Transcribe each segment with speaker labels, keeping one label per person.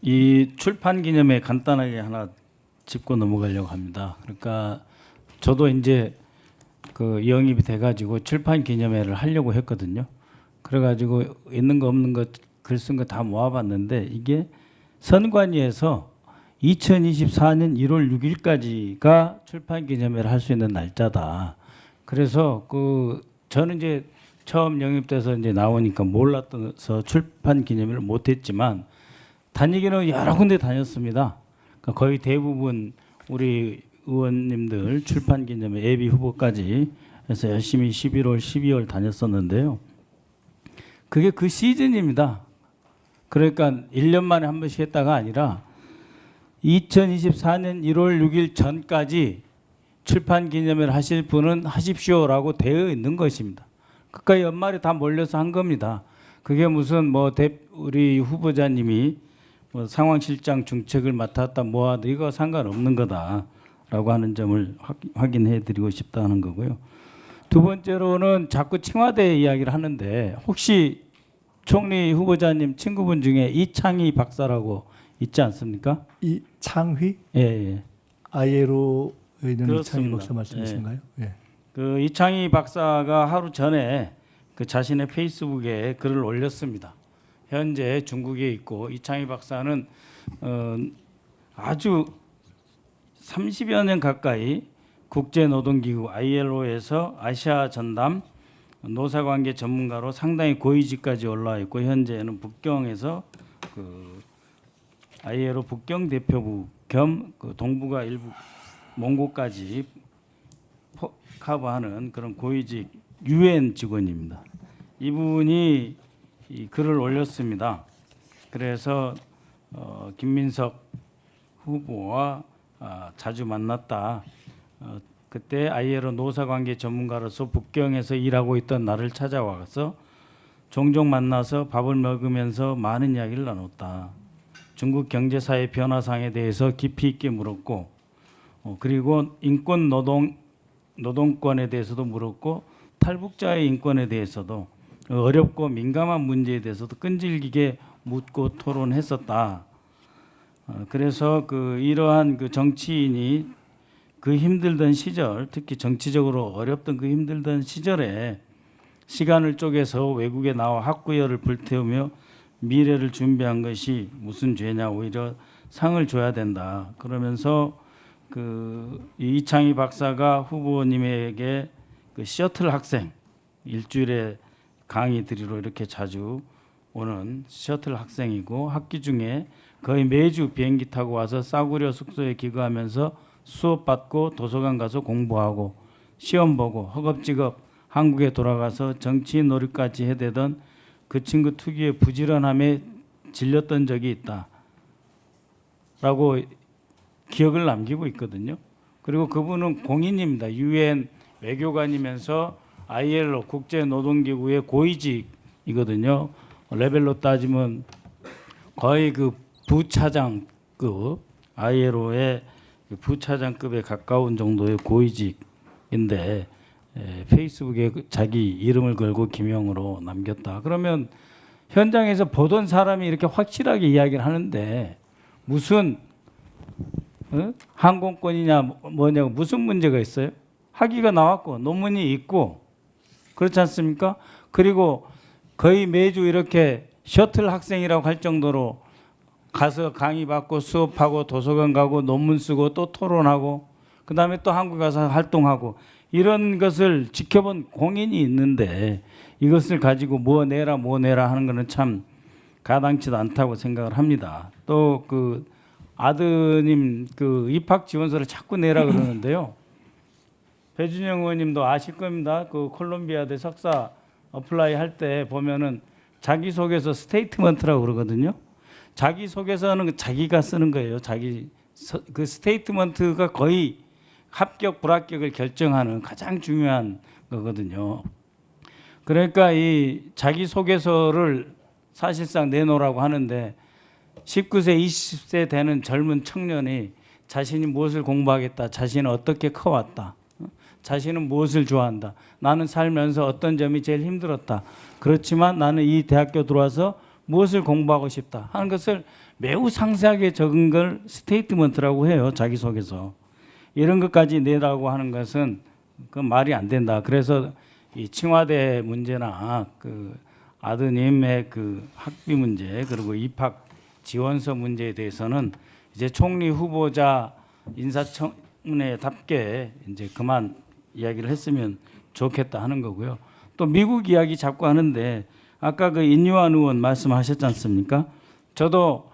Speaker 1: 이 출판 기념회 간단하게 하나 짚고 넘어가려고 합니다. 그러니까 저도 이제 그 영입이 돼가지고 출판 기념회를 하려고 했거든요. 그래가지고 있는 거 없는 거 글 쓴 거 다 모아봤는데 이게 선관위에서 2024년 1월 6일까지가 출판 기념회를 할 수 있는 날짜다. 그래서 그 저는 이제 처음 영입돼서 이제 나오니까 몰랐어서 출판 기념회를 못했지만 다니기는 여러 군데 다녔습니다. 그러니까 거의 대부분 우리 의원님들 출판 기념회 예비 후보까지 해서 열심히 11월, 12월 다녔었는데요. 그게 그 시즌입니다. 그러니까 1년 만에 한 번씩 했다가 아니라 2024년 1월 6일 전까지 출판 기념회를 하실 분은 하십시오라고 되어 있는 것입니다. 그러니까 연말에 다 몰려서 한 겁니다. 그게 무슨 우리 후보자님이 상황실장 중책을 맡았다 뭐하다 이거 상관없는 거다라고 하는 점을 확인해 드리고 싶다는 거고요. 두 번째로는 자꾸 청와대 이야기를 하는데 혹시 총리 후보자님 친구분 중에 이창희 박사라고 있지 않습니까?
Speaker 2: 이창휘?
Speaker 1: 예, 예.
Speaker 2: 아예로 있는 이창희
Speaker 1: 그렇습니다.
Speaker 2: 박사 말씀이신가요? 예.
Speaker 1: 그 이창희 박사가 하루 전에 그 자신의 페이스북에 글을 올렸습니다. 현재 중국에 있고 이창희 박사는 아주 30여 년 가까이 국제노동기구 ILO에서 아시아 전담 노사관계 전문가로 상당히 고위직까지 올라와 있고 현재는 북경에서 그 ILO 북경 대표부 겸 그 동북아 일부 몽고까지 커버하는 그런 고위직 UN 직원입니다. 이분이 이 글을 올렸습니다. 그래서 김민석 후보와 자주 만났다. 그때 ILO 노사관계 전문가로서 북경에서 일하고 있던 나를 찾아와서 종종 만나서 밥을 먹으면서 많은 이야기를 나눴다. 중국 경제사회 변화상에 대해서 깊이 있게 물었고 그리고 인권 노동권에 대해서도 물었고 탈북자의 인권에 대해서도 어렵고 민감한 문제에 대해서도 끈질기게 묻고 토론했었다. 그래서 이러한 정치인이 그 힘들던 시절, 특히 정치적으로 어렵던 그 힘들던 시절에 시간을 쪼개서 외국에 나와 학구열을 불태우며 미래를 준비한 것이 무슨 죄냐, 오히려 상을 줘야 된다. 그러면서 이창희 박사가 후보님에게 셔틀 학생 일주일에 강의 드리러 이렇게 자주 오는 셔틀 학생이고 학기 중에 거의 매주 비행기 타고 와서 싸구려 숙소에 기거하면서 수업 받고 도서관 가서 공부하고 시험 보고 허겁지겁 한국에 돌아가서 정치인 놀이까지 해대던 그 친구 특유의 부지런함에 질렸던 적이 있다 라고 기억을 남기고 있거든요. 그리고 그분은 공인입니다. UN 외교관이면서 ILO 국제노동기구의 고위직이거든요. 레벨로 따지면 거의 그 부차장급 ILO의 부차장급에 가까운 정도의 고위직인데 페이스북에 자기 이름을 걸고 기명으로 남겼다. 그러면 현장에서 보던 사람이 이렇게 확실하게 이야기를 하는데 무슨 항공권이냐 뭐냐고 무슨 문제가 있어요? 학위가 나왔고 논문이 있고 그렇지 않습니까? 그리고 거의 매주 이렇게 셔틀 학생이라고 할 정도로 가서 강의 받고 수업하고 도서관 가고 논문 쓰고 또 토론하고 그다음에 또 한국 가서 활동하고 이런 것을 지켜본 공인이 있는데 이것을 가지고 뭐 내라 하는 것은 참 가당치도 않다고 생각을 합니다. 또 아드님 입학 지원서를 자꾸 내라 그러는데요. 배준영 의원님도 아실 겁니다. 콜롬비아대 석사 어플라이 할 때 보면은 자기소개서 스테이트먼트라고 그러거든요. 자기소개서는 자기가 쓰는 거예요. 그 스테이트먼트가 거의 합격 불합격을 결정하는 가장 중요한 거거든요. 그러니까 이 자기소개서를 사실상 내놓으라고 하는데 19세, 20세 되는 젊은 청년이 자신이 무엇을 공부하겠다, 자신은 어떻게 커왔다, 자신은 무엇을 좋아한다, 나는 살면서 어떤 점이 제일 힘들었다, 그렇지만 나는 이 대학교 들어와서 무엇을 공부하고 싶다 하는 것을 매우 상세하게 적은 걸 스테이트먼트라고 해요. 자기소개서. 이런 것까지 내라고 하는 것은 그 말이 안 된다. 그래서 이 청와대 문제나 그 아드님의 그 학비 문제 그리고 입학 지원서 문제에 대해서는 이제 총리 후보자 인사청문회답게 이제 그만 이야기를 했으면 좋겠다 하는 거고요. 또 미국 이야기 자꾸 하는데 아까 그 인유한 의원 말씀하셨지 않습니까? 저도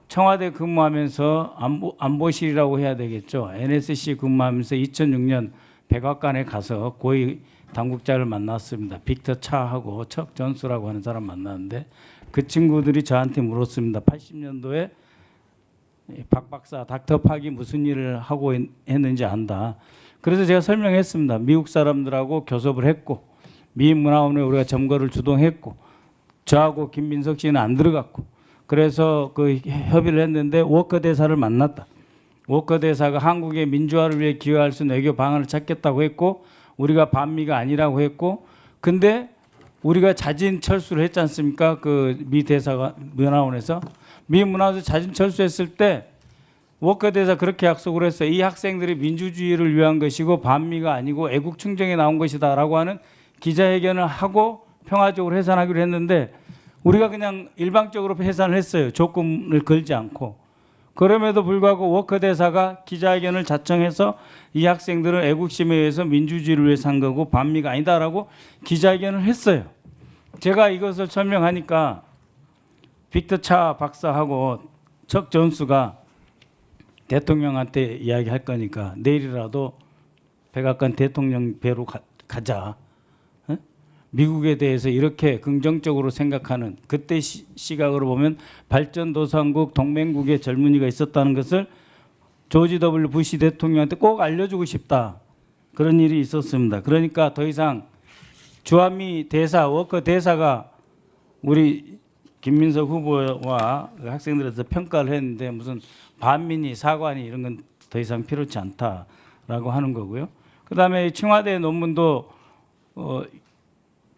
Speaker 1: 청와대 근무하면서 안보실이라고 해야 되겠죠. NSC 근무하면서 2006년 백악관에 가서 고위 당국자를 만났습니다. 빅터 차하고 척 전수라고 하는 사람 만났는데 그 친구들이 저한테 물었습니다. 80년도에 박 박사 닥터 팍이 무슨 일을 하고 했는지 안다. 그래서 제가 설명했습니다. 미국 사람들하고 교섭을 했고 미문화원에 우리가 점거를 주동했고 저하고 김민석 씨는 안 들어갔고 그래서 그 협의를 했는데 워커 대사를 만났다. 워커 대사가 한국의 민주화를 위해 기여할 수 있는 외교 방안을 찾겠다고 했고 우리가 반미가 아니라고 했고 근데 우리가 자진 철수를 했지 않습니까? 그 미 대사가 문화원에서 미 문화원에서 자진 철수했을 때 워커 대사 그렇게 약속을 했어요. 이 학생들이 민주주의를 위한 것이고 반미가 아니고 애국 충정에 나온 것이다라고 하는 기자회견을 하고 평화적으로 해산하기로 했는데 우리가 그냥 일방적으로 해산을 했어요. 조건을 걸지 않고. 그럼에도 불구하고 워커 대사가 기자회견을 자청해서 이 학생들은 애국심에 의해서 민주주의를 위해 산 거고 반미가 아니다라고 기자회견을 했어요. 제가 이것을 설명하니까 빅터 차 박사하고 척 존수가 대통령한테 이야기할 거니까 내일이라도 백악관 대통령 뵈러 가자. 미국에 대해서 이렇게 긍정적으로 생각하는 그때 시각으로 보면 발전도상국 동맹국의 젊은이가 있었다는 것을 조지 W 부시 대통령한테 꼭 알려주고 싶다. 그런 일이 있었습니다. 그러니까 더 이상 주한미 대사, 워커 대사가 우리 김민석 후보와 학생들에서 평가를 했는데 무슨 반민이 사관이 이런 건 더 이상 필요치 않다라고 하는 거고요. 그다음에 청와대 논문도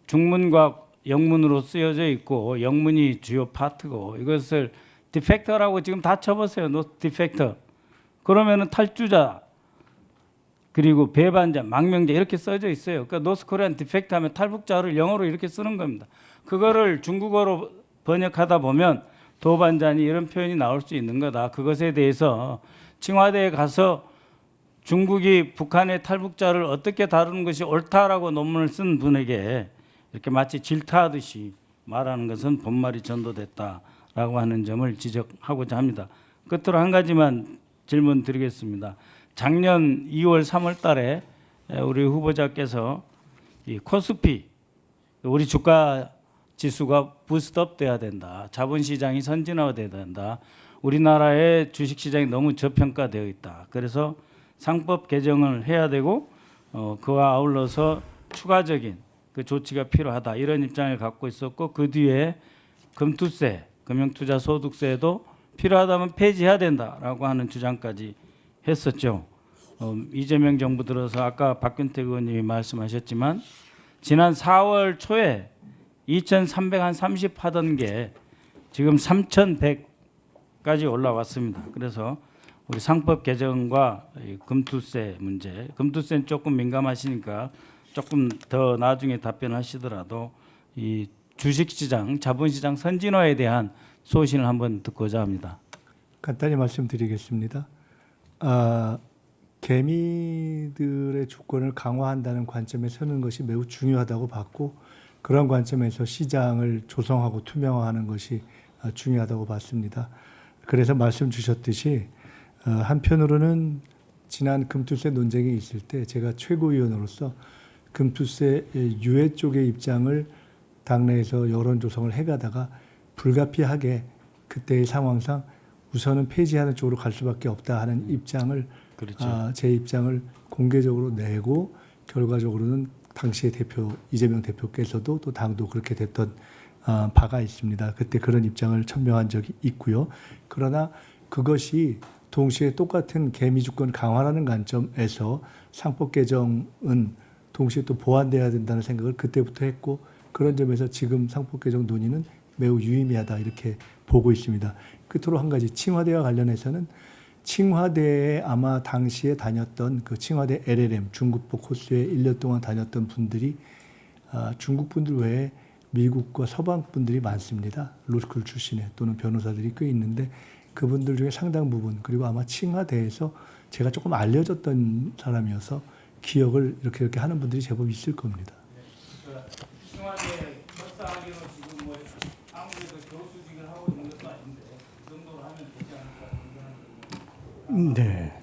Speaker 1: 중문과 영문으로 쓰여져 있고 영문이 주요 파트고 이것을 디펙터라고 지금 다 쳐보세요. 노 디펙터. 그러면은 탈주자 그리고 배반자, 망명자 이렇게 써져 있어요. 그러니까 노스코리안 디펙트 하면 탈북자를 영어로 이렇게 쓰는 겁니다. 그거를 중국어로 번역하다 보면 도반자니 이런 표현이 나올 수 있는 거다. 그것에 대해서 청와대에 가서 중국이 북한의 탈북자를 어떻게 다루는 것이 옳다라고 논문을 쓴 분에게 이렇게 마치 질타하듯이 말하는 것은 본말이 전도됐다라고 하는 점을 지적하고자 합니다. 끝으로 한 가지만 질문 드리겠습니다. 작년 2월 3월 달에 우리 후보자께서 이 코스피 우리 주가 지수가 부스트업 돼야 된다. 자본시장이 선진화돼야 된다. 우리나라의 주식시장이 너무 저평가되어 있다. 그래서 상법 개정을 해야 되고 그와 아울러서 추가적인 그 조치가 필요하다. 이런 입장을 갖고 있었고 그 뒤에 금투세, 금융투자소득세도 필요하다면 폐지해야 된다라고 하는 주장까지 했었죠. 이재명 정부 들어서 아까 박균택 의원님이 말씀하셨지만 지난 4월 초에 2,330 하던 게 지금 3,100까지 올라왔습니다. 그래서 우리 상법 개정과 금투세 문제, 금투세는 조금 민감하시니까 조금 더 나중에 답변하시더라도 이 주식시장, 자본시장 선진화에 대한 소신을 한번 듣고자 합니다.
Speaker 2: 간단히 말씀드리겠습니다. 개미들의 주권을 강화한다는 관점에 서는 것이 매우 중요하다고 봤고 그런 관점에서 시장을 조성하고 투명화하는 것이 중요하다고 봤습니다. 그래서 말씀 주셨듯이 한편으로는 지난 금투세 논쟁이 있을 때 제가 최고위원으로서 금투세 유예 쪽의 입장을 당내에서 여론 조성을 해가다가 불가피하게 그때의 상황상 우선은 폐지하는 쪽으로 갈 수밖에 없다 하는 입장을
Speaker 1: 그렇죠.
Speaker 2: 제 입장을 공개적으로 내고 결과적으로는 당시의 대표 이재명 대표께서도 또 당도 그렇게 됐던 바가 있습니다. 그때 그런 입장을 천명한 적이 있고요. 그러나 그것이 동시에 똑같은 개미주권 강화라는 관점에서 상법 개정은 동시에 또 보완돼야 된다는 생각을 그때부터 했고 그런 점에서 지금 상법 개정 논의는 매우 유의미하다 이렇게 보고 있습니다. 끝으로 한 가지 칭화대와 관련해서는 칭화대에 아마 당시에 다녔던 그 칭화대 LLM 중국보 코스에 1년 동안 다녔던 분들이 중국 분들 외에 미국과 서방 분들이 많습니다. 로스쿨 출신의 또는 변호사들이 꽤 있는데 그분들 중에 상당 부분 그리고 아마 칭화대에서 제가 조금 알려졌던 사람이어서 기억을 이렇게 하는 분들이 제법 있을 겁니다.
Speaker 1: 청와대 역사학위로 지금 뭐 아무래도 교수직을 하고 있는 것도 아닌데 그 정도로 하면 되지 않을까 생각합니다.
Speaker 2: 네.